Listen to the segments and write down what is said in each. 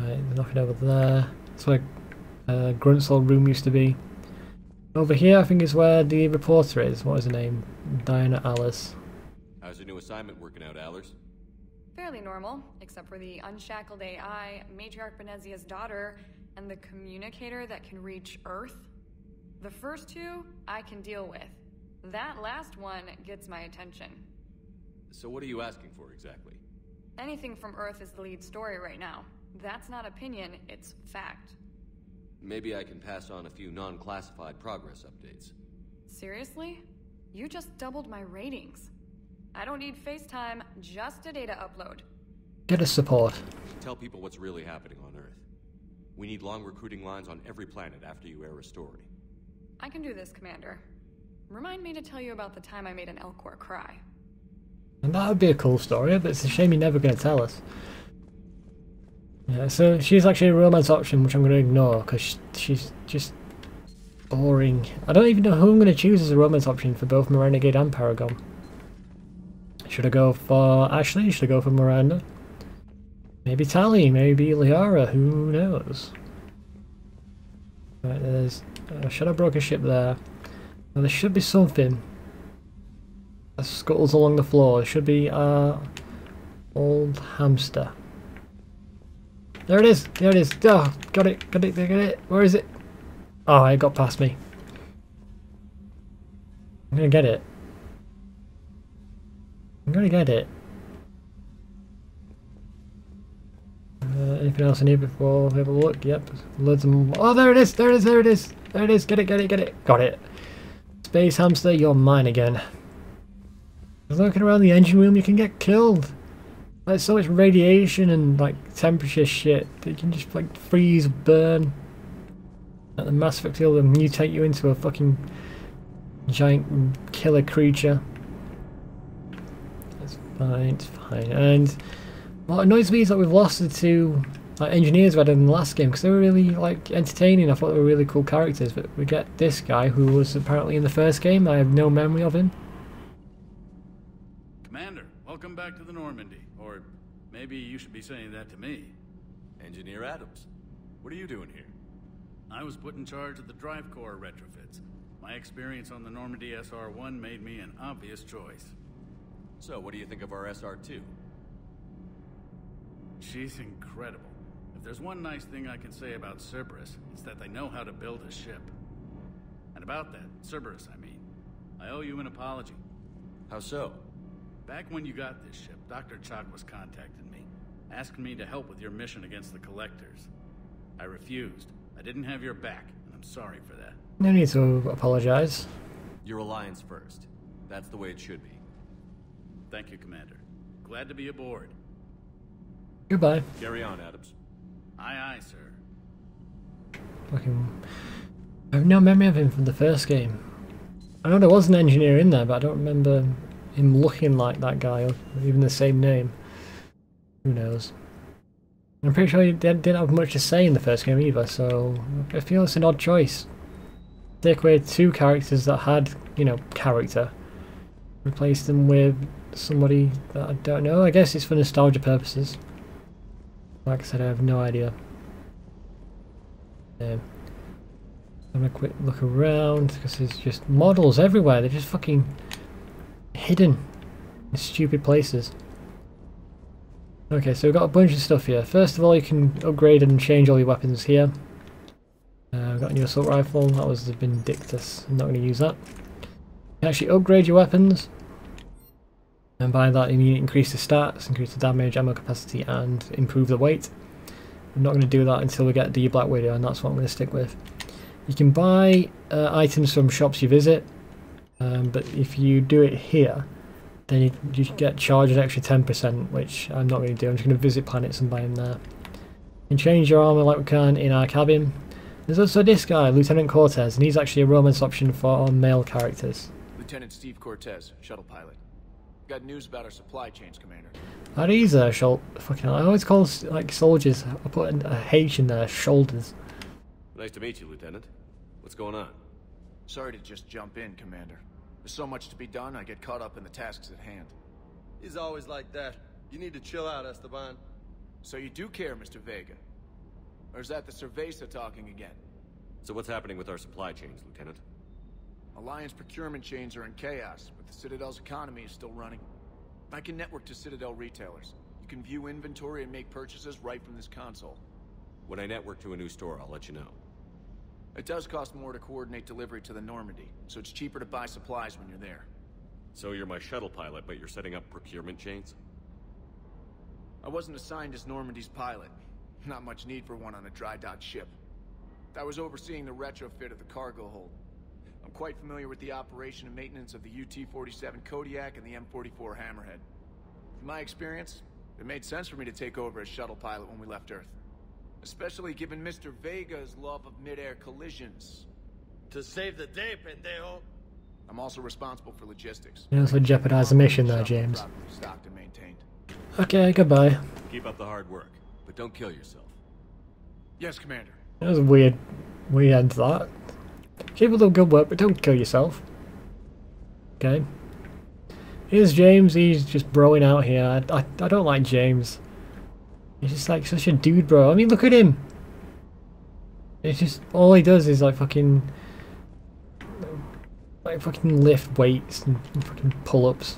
Right, there's nothing over there. That's where Grunt's old room used to be. Over here, I think, is where the reporter is. What is her name? Diana Alice. How's your new assignment working out, Allers? Fairly normal, except for the unshackled AI, Matriarch Benezia's daughter, and the communicator that can reach Earth. The first two, I can deal with. That last one gets my attention. So what are you asking for, exactly? Anything from Earth is the lead story right now. That's not opinion, it's fact. Maybe I can pass on a few non-classified progress updates. Seriously? You just doubled my ratings. I don't need FaceTime, just a data upload. Get us support. Tell people what's really happening on Earth. We need long recruiting lines on every planet after you air a story. I can do this, Commander. Remind me to tell you about the time I made an Elcor cry. And that would be a cool story, but it's a shame you're never going to tell us. Yeah, so she's actually a romance option, which I'm going to ignore, because she's just boring. I don't even know who I'm going to choose as a romance option for both Renegade and Paragon. Should I go for Ashley? Should I go for Miranda? Maybe Tali, maybe Liara, who knows? Right, there's a Shadow Broker ship there. Now there should be something. There's scuttles along the floor. There should be our old hamster. There it is! There it is! Oh, got it! Got it! Got it! Where is it? Oh, it got past me. I'm gonna get it. I'm gonna get it. Anything else in here before we have a look? Yep, loads of them. Oh, there it is! There it is! There it is! There it is! Get it! Get it! Get it! Got it! Space hamster, you're mine again. Looking around the engine room, you can get killed. There's so much radiation and like temperature shit that you can just like freeze, burn. And the Mass Effect will mutate you into a fucking giant killer creature. It's fine, it's fine. And what annoys me is that we've lost the two like engineers we had in the last game because they were really like entertaining. I thought they were really cool characters, but we get this guy who was apparently in the first game. I have no memory of him. Commander, welcome back to the Normandy. Or maybe you should be saying that to me. Engineer Adams, what are you doing here? I was put in charge of the drive core retrofits. My experience on the Normandy SR-1 made me an obvious choice. So, what do you think of our SR-2? She's incredible. If there's one nice thing I can say about Cerberus, it's that they know how to build a ship. And about that, Cerberus, I mean, I owe you an apology. How so? Back when you got this ship, Dr. Chakwas contacted me, asking me to help with your mission against the Collectors. I refused. I didn't have your back, and I'm sorry for that. No need to apologize. Your alliance first. That's the way it should be. Thank you, Commander. Glad to be aboard. Goodbye. Carry on, Adams. Aye, aye, sir. Fucking... I have no memory of him from the first game. I know there was an engineer in there, but I don't remember him looking like that guy, or even the same name. Who knows? I'm pretty sure he didn't have much to say in the first game either, so I feel it's an odd choice. Take away two characters that had, you know, character. Replace them with somebody that I don't know. I guess it's for nostalgia purposes. Like I said, I have no idea. Having a quick look around, because there's just models everywhere. They're just fucking hidden in stupid places. Okay, so we've got a bunch of stuff here. First of all, you can upgrade and change all your weapons here. We've got a new assault rifle. That was the Vindictus. I'm not going to use that. You can actually upgrade your weapons. And by that, you increase the stats, increase the damage, ammo capacity, and improve the weight. I'm not going to do that until we get the Black Widow, and that's what I'm going to stick with. You can buy items from shops you visit, but if you do it here, then you get charged an extra 10%, which I'm not going to do. I'm just going to visit planets and buy them there. You can change your armor like we can in our cabin. There's also this guy, Lieutenant Cortez, and he's actually a romance option for male characters. Lieutenant Steve Cortez, shuttle pilot. Got news about our supply chains, Commander. That is fucking hell. I always call like soldiers. I put a H in their shoulders. Nice to meet you, Lieutenant. What's going on? Sorry to just jump in, Commander. There's so much to be done, I get caught up in the tasks at hand. He's always like that. You need to chill out, Esteban. So you do care, Mr. Vega. Or is that the Cerveza talking again? So what's happening with our supply chains, Lieutenant? Alliance procurement chains are in chaos, but the Citadel's economy is still running. I can network to Citadel retailers. You can view inventory and make purchases right from this console. When I network to a new store, I'll let you know. It does cost more to coordinate delivery to the Normandy, so it's cheaper to buy supplies when you're there. So you're my shuttle pilot, but you're setting up procurement chains? I wasn't assigned as Normandy's pilot. Not much need for one on a dry dock ship. I was overseeing the retrofit of the cargo hold. I'm quite familiar with the operation and maintenance of the UT-47 Kodiak and the M44 Hammerhead. In my experience, it made sense for me to take over as shuttle pilot when we left Earth. Especially given Mr. Vega's love of mid-air collisions. To save the day, pendejo. I'm also responsible for logistics. You also jeopardize the mission there, James. Properly stocked and maintained. Okay, goodbye. Keep up the hard work, but don't kill yourself. Yes, Commander. That was a weird end to that. Keep up the good work, but don't kill yourself. Okay. Here's James, he's just broing out here. I don't like James. He's just like such a dude bro. I mean, look at him. It's just, all he does is like fucking lift weights and fucking pull-ups.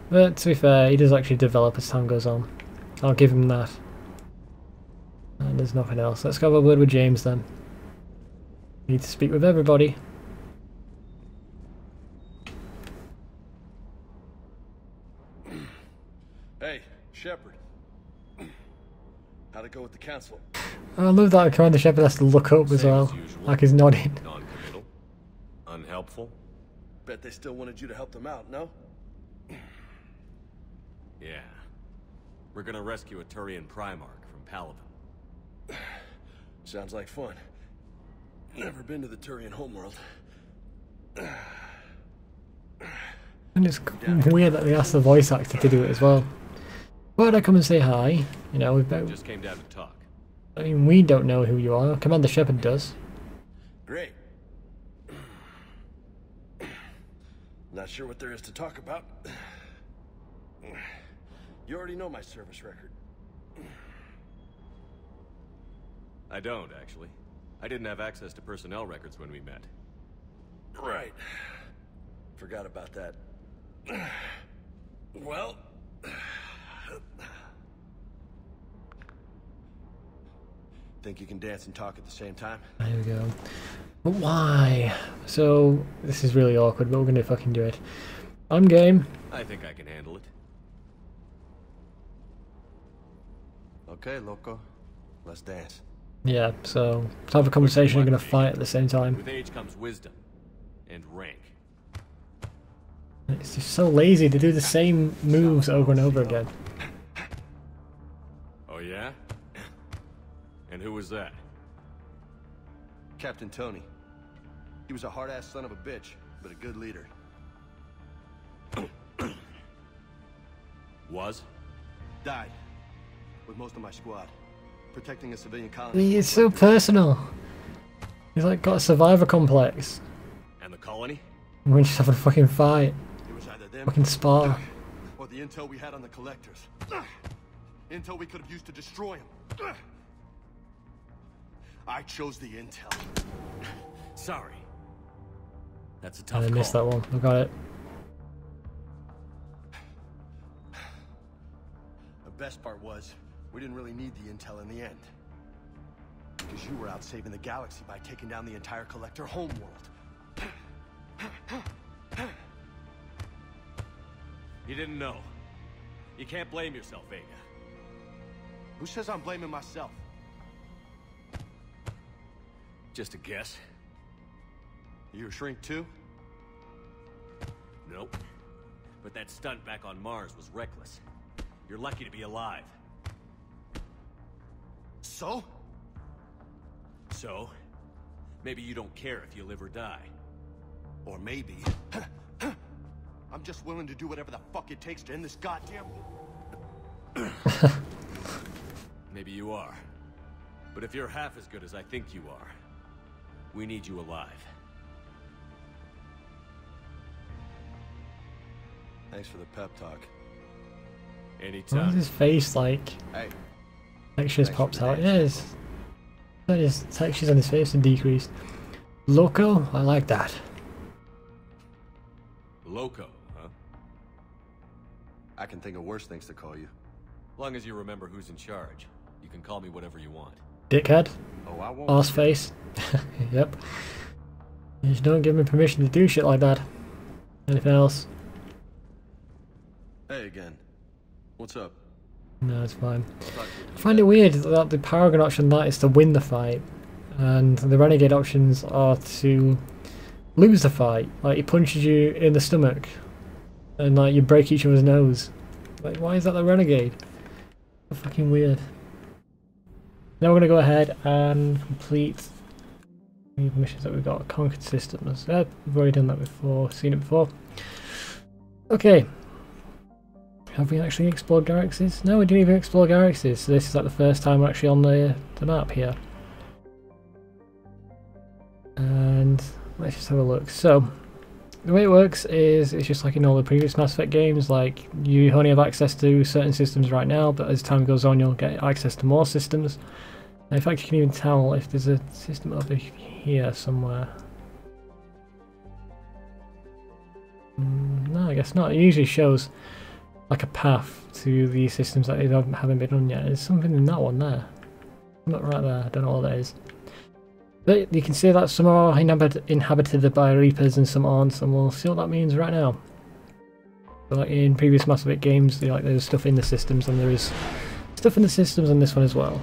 But to be fair, he does actually develop as time goes on. I'll give him that. And there's nothing else. Let's go have a word with James then. Need to speak with everybody. Hey, Shepard. How'd it go with the council? I love that Commander Shepard has to look up as well. Usual. Like he's nodding. Non-committal. Unhelpful. Bet they still wanted you to help them out, no? Yeah. We're gonna rescue a Turian Primarch from Paladin. Sounds like fun. Never been to the Turian homeworld. And it's weird that they asked the voice actor to do it as well. Why would I come and say hi? You know, Just came down to talk. I mean, we don't know who you are. Commander Shepard does. Great. Not sure what there is to talk about. You already know my service record. I don't, actually. I didn't have access to personnel records when we met. Right. Forgot about that. Well... Think you can dance and talk at the same time? There we go. But why? So, this is really awkward, but we're gonna fucking do it. I'm game. I think I can handle it. Okay, loco. Let's dance. Yeah, so let's have a conversation. We're gonna fight at the same time. With age comes wisdom. And rank. It's just so lazy to do the same moves over and over again. Oh yeah? And who was that? Captain Tony. He was a hard-ass son of a bitch, but a good leader. Was? Died. With most of my squad. Protecting a civilian I colony. mean, it's so personal. He's like got a survivor complex. And the colony? We're just having a fucking fight. It was either them Fucking spar. or the intel we had on the collectors. Intel we could have used to destroy them. I chose the intel. Sorry. That's a tough I call. missed that one. I got it. The best part was, we didn't really need the intel in the end. Because you were out saving the galaxy by taking down the entire collector homeworld. You didn't know. You can't blame yourself, Vega. Who says I'm blaming myself? Just a guess. You a shrink too? Nope. But that stunt back on Mars was reckless. You're lucky to be alive. So? So, maybe you don't care if you live or die. Or maybe... I'm just willing to do whatever the fuck it takes to end this goddamn... Maybe you are. But if you're half as good as I think you are, we need you alive. Thanks for the pep talk. What is Anytime. his face like? Hey, Textures pops out. Yes. That is textures on his face are decreased. Loco? I like that. Loco, huh? I can think of worse things to call you. Long as you remember who's in charge, you can call me whatever you want. Dickhead? Oh, I won't. Arse face? Yep. You just don't give me permission to do shit like that. Anything else? Hey again. What's up? No, it's fine. I'll talk to you. I find it weird that the Paragon option that is to win the fight, and the Renegade options are to lose the fight. Like, he punches you in the stomach, and like you break each other's nose. Like, why is that the Renegade? So fucking weird. Now we're gonna go ahead and complete the missions that we've got. Conquered systems. We've already done that before, seen it before. Okay. Have we actually explored galaxies? No, we didn't even explore galaxies, so this is like the first time we're actually on the map here. And let's just have a look. So, the way it works is it's just like in all the previous Mass Effect games, like you only have access to certain systems right now, but as time goes on you'll get access to more systems. And in fact you can even tell if there's a system over here somewhere. No, I guess not. It usually shows like a path to the systems that haven't been done yet. There's something in that one there. Not right there, I don't know what that is. But you can see that some are inhabited by Reapers and some aren't, and we'll see what that means right now. So like in previous Mass Effect games, there's stuff in the systems, and there is stuff in the systems on this one as well.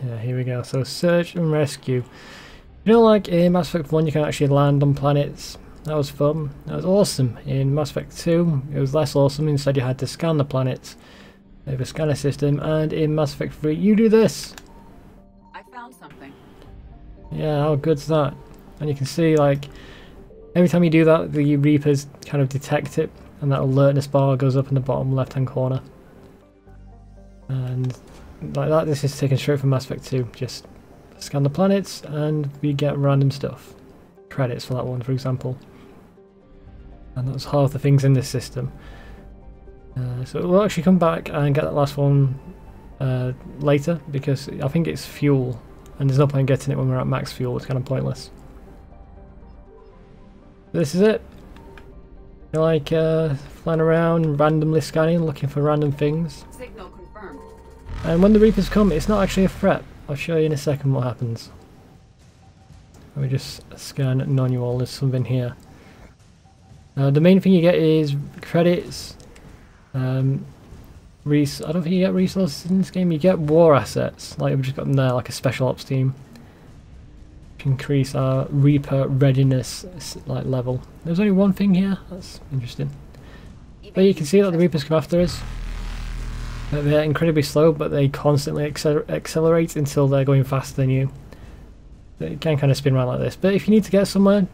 Yeah, here we go. So search and rescue. You know, like in Mass Effect 1 you can actually land on planets. That was fun. That was awesome. In Mass Effect 2 it was less awesome. Instead you had to scan the planets. They have a scanner system. And in Mass Effect 3 you do this. I found something. Yeah, how good's that? And you can see like every time you do that the Reapers kind of detect it, and that alertness bar goes up in the bottom left hand corner. And like that, this is taken straight from Mass Effect 2. Just scan the planets and we get random stuff. Credits for that one, for example. And that's half the things in this system. So we'll actually come back and get that last one later, because I think it's fuel and there's no point in getting it when we're at max fuel. It's kind of pointless. This is it. You're like flying around randomly scanning, looking for random things. Signal confirmed. And when the Reapers come, it's not actually a threat. I'll show you in a second what happens. Let me just scan non-UL. There's something here. The main thing you get is credits. I don't think you get resources in this game. You get war assets. Like we've just got them there, like a special ops team. To increase our Reaper readiness level. There's only one thing here. That's interesting. But you can see that the Reapers come after us. They're incredibly slow, but they constantly accelerate until they're going faster than you. They can kind of spin around like this. But if you need to get somewhere,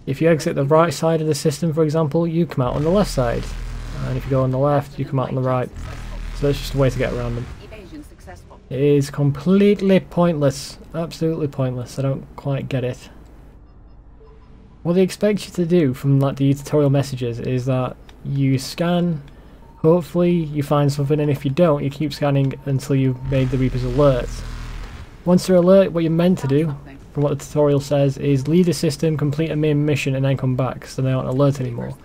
if you exit the right side of the system, for example, you come out on the left side. And if you go on the left, you come out on the right. So it's just a way to get around them. It is completely pointless. Absolutely pointless. I don't quite get it. What they expect you to do from like the tutorial messages is that you scan. Hopefully you find something, and if you don't, you keep scanning until you've made the Reapers alert. Once they're alert, what you're meant to do, from what the tutorial says, is leave the system, complete a main mission, and then come back, so they aren't alert anymore.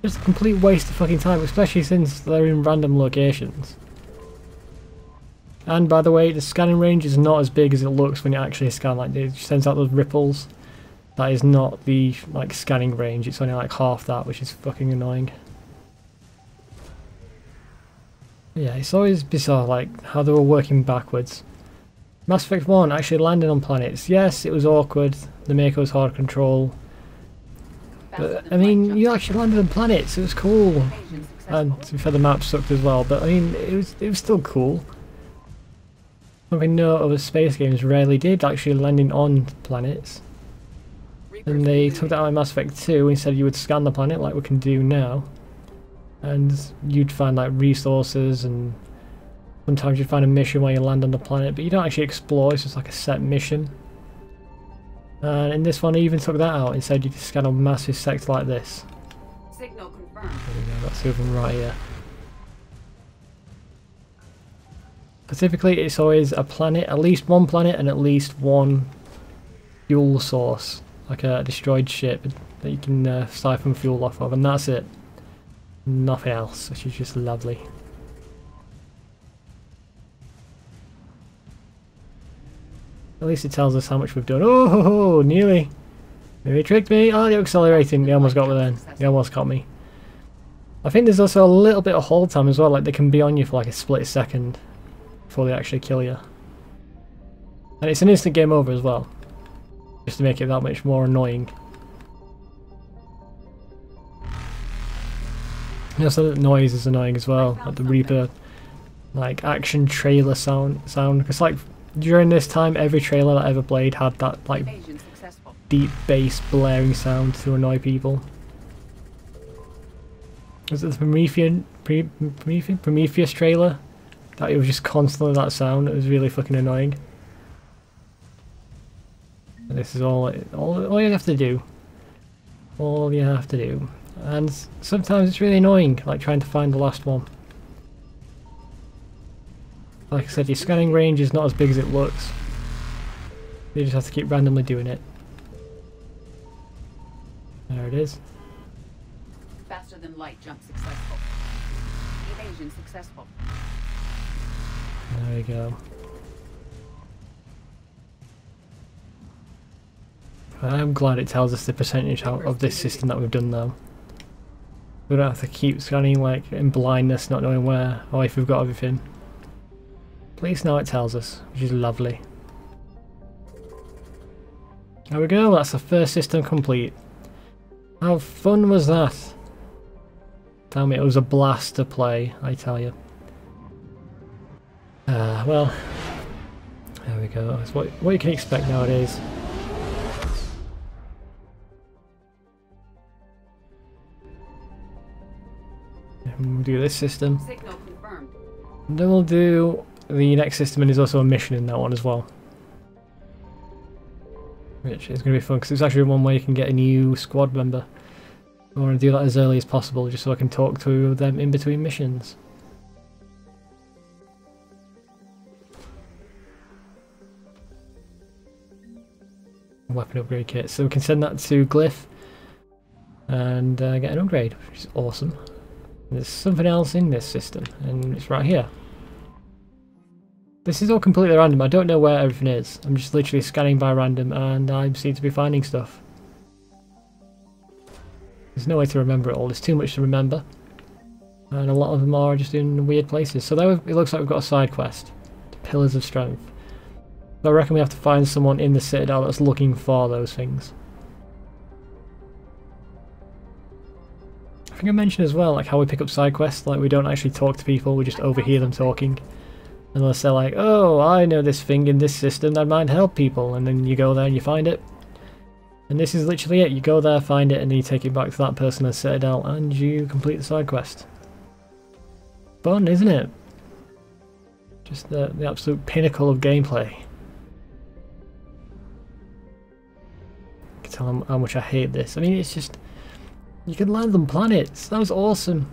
Just a complete waste of fucking time, especially since they're in random locations. And by the way, the scanning range is not as big as it looks when you actually scan. Like, it sends out those ripples. That is not the like scanning range. It's only like half that, which is fucking annoying. Yeah, it's always bizarre, like, how they were working backwards. Mass Effect 1 actually landed on planets. Yes, it was awkward, the Mako was hard to control. But, I mean, you actually landed on planets, it was cool. And to be fair, the map sucked as well, but I mean, it was still cool. Something no other space games rarely did, actually landing on planets. And they took that out in Mass Effect 2 and said you would scan the planet like we can do now. And you'd find like resources, and sometimes you'd find a mission where you land on the planet, but you don't actually explore, it's just like a set mission. And in this one, they even took that out and said you could scan a massive sector like this. Signal confirmed. There we go, that's the other one right here. But typically it's always a planet, at least one planet and at least one fuel source. Like a destroyed ship that you can siphon fuel off of, and that's it. Nothing else, which is just lovely. At least it tells us how much we've done. Oh, ho, ho, nearly. Maybe he tricked me. Oh, you're accelerating. He almost got me then. He almost caught me. I think there's also a little bit of hold time as well. Like they can be on you for like a split second before they actually kill you. And it's an instant game over as well. Just to make it that much more annoying. And also the noise is annoying as well. Like the Reaper, like action trailer sound. Because like during this time, every trailer that I ever played had that like deep bass blaring sound to annoy people. Was it the Prometheus trailer? That it was just constantly that sound. It was really fucking annoying. And this is all you have to do. All you have to do. And sometimes it's really annoying, like trying to find the last one. Like I said, your scanning range is not as big as it looks. You just have to keep randomly doing it. There it is. Faster than light jump successful. Evasion successful. There we go. I'm glad it tells us the percentage out of this system that we've done though. We don't have to keep scanning like in blindness, not knowing where or if we've got everything. At least now it tells us, which is lovely. There we go, that's the first system complete. How fun was that? Tell me, it was a blast to play, I tell you. Well, there we go. That's what you can expect nowadays. We'll do this system. Signal confirmed. And then we'll do the next system, and there's also a mission in that one as well. Which is going to be fun, because it's actually one where you can get a new squad member. I want to do that as early as possible, just so I can talk to them in between missions. Weapon upgrade kit, so we can send that to Glyph and get an upgrade, which is awesome. There's something else in this system, and it's right here. This is all completely random. I don't know where everything is. I'm just literally scanning by random, and I seem to be finding stuff. There's no way to remember it all. There's too much to remember, and a lot of them are just in weird places. So there, it looks like we've got a side quest, Pillars of Strength. I reckon we have to find someone in the Citadel that's looking for those things. I think I mentioned as well, like how we pick up side quests, like we don't actually talk to people, we just overhear them talking. Unless they're like, oh, I know this thing in this system that might help people, and then you go there and you find it. And this is literally it, you go there, find it, and then you take it back to that person at Citadel, and you complete the side quest. Fun, isn't it? Just the absolute pinnacle of gameplay. You can tell how much I hate this. I mean, it's just... You can land on planets. That was awesome.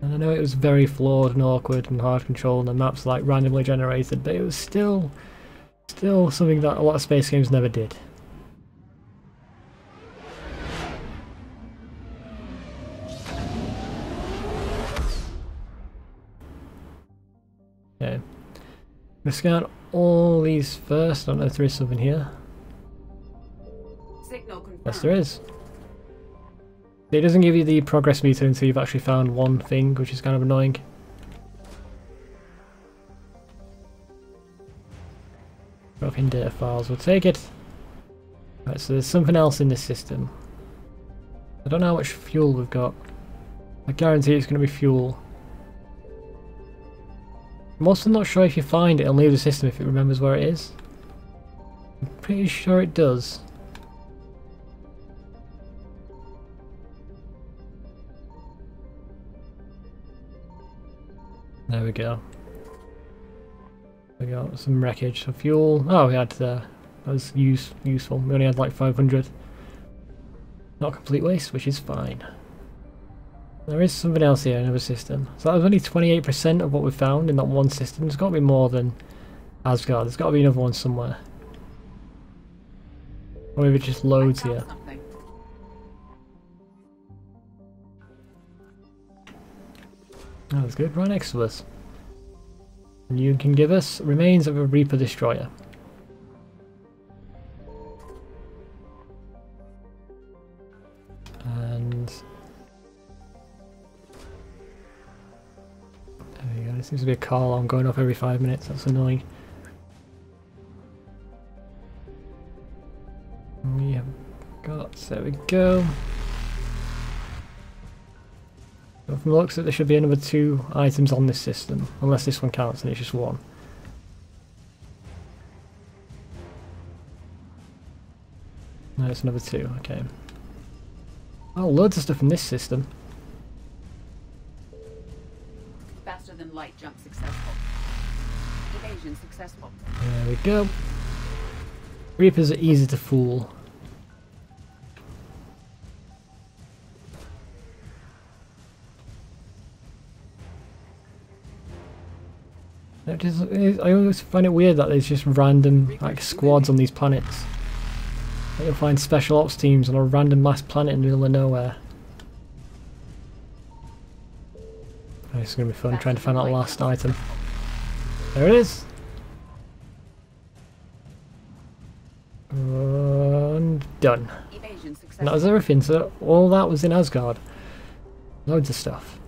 And I know it was very flawed and awkward and hard controlled and the maps like randomly generated, but it was still something that a lot of space games never did. Okay. Let's scan all these first. I don't know if there is something here. Signal confirmed. Yes, there is. It doesn't give you the progress meter until you've actually found one thing, which is kind of annoying. Broken data files, we'll take it. Right, so there's something else in this system. I don't know how much fuel we've got. I guarantee it's going to be fuel. I'm also not sure if you find it and leave the system if it remembers where it is. I'm pretty sure it does. There we go. We got some wreckage, some fuel. Oh, we had that was useful. We only had like 500. Not complete waste, which is fine. There is something else here, another system. So that was only 28% of what we found in that one system. There's got to be more than Asgard. There's got to be another one somewhere. Or maybe just loads here. Something. Oh, that's good. Right next to us. And you can give us remains of a Reaper Destroyer. And there you go. There seems to be a car alarm going off every 5 minutes. That's annoying. We have got. There we go. So from the looks of it, there should be another 2 items on this system, unless this one counts and it's just 1. No, it's another 2. Okay. Oh, loads of stuff in this system. Faster than light jump successful. Evasion successful. There we go. Reapers are easy to fool. I always find it weird that there's just random like squads on these planets. Like you'll find special ops teams on a random mass planet in the middle of nowhere. Oh, it's gonna be fun trying to find that last item. There it is! And done. And that was everything, so all that was in Asgard. Loads of stuff.